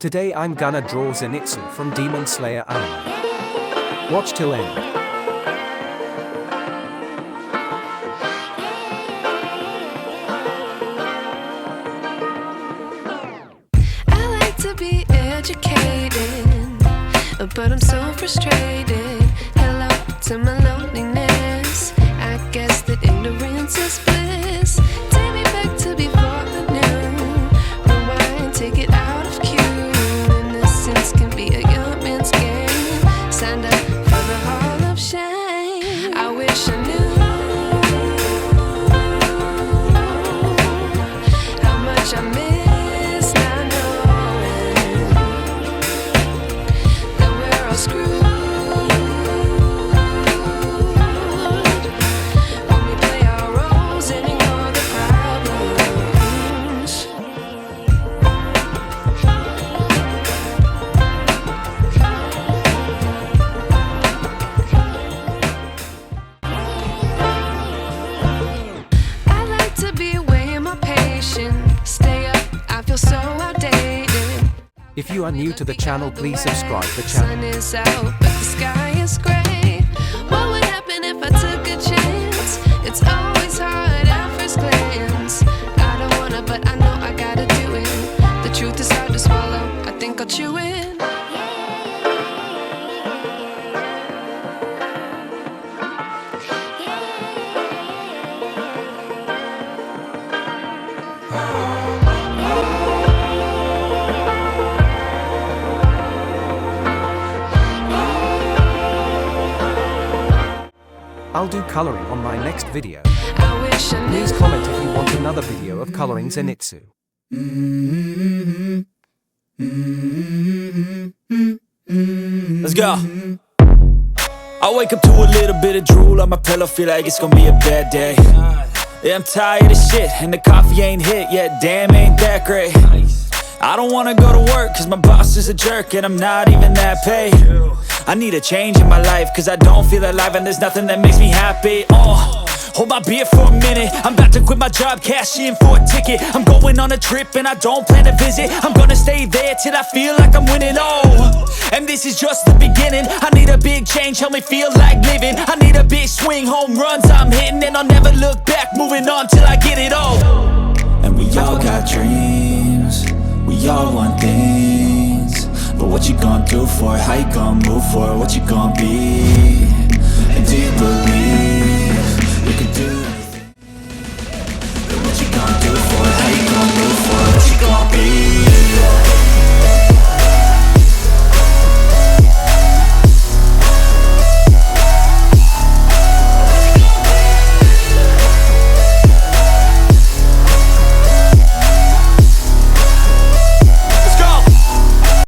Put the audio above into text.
Today I'm gonna draw Zenitsu from Demon Slayer anime. Watch till end. I like to be educated, but I'm so frustrated. Hello to my loneliness. I guess that ignorance is bliss. Take me back to before I knew. Rewind, take it out of cue. Innocence can be a young man's game. Signed up for the hall of shame. I wish I knew how much I miss not knowing that we're all screwed. When we play our roles and ignore the problems. I like to be away in my patience. Stay up, I feel so outdated. If you are new to the channel, please subscribe the Sun channel. is out, but the sky is gray. What would happen if I took a chance? It's always hard at first glance. I don't wanna, but I know I gotta do it. The truth is hard to swallow, I think I'll chew it. I'll do coloring on my next video. I wish I knew. Please comment if you want another video of coloring Zenitsu. Let's go. I wake up to a little bit of drool on my pillow, feel like it's gonna be a bad day. Yeah, I'm tired of shit, and the coffee ain't hit yet, damn, ain't that great. I don't wanna go to work, cause my boss is a jerk, and I'm not even that paid. I need a change in my life, cause I don't feel alive, and there's nothing that makes me happy. Hold my beer for a minute, I'm about to quit my job, cash in for a ticket. I'm going on a trip and I don't plan to visit. I'm gonna stay there till I feel like I'm winning, and this is just the beginning. I need a big change, help me feel like living. I need a big swing, home runs I'm hitting, and I'll never look back, moving on till I get it all. And we all got dreams, we all want things, but what you gonna do for it? How you gonna move for it? What you gonna be? And do you believe you can do anything? But what you gonna do for it? How you gonna move for it?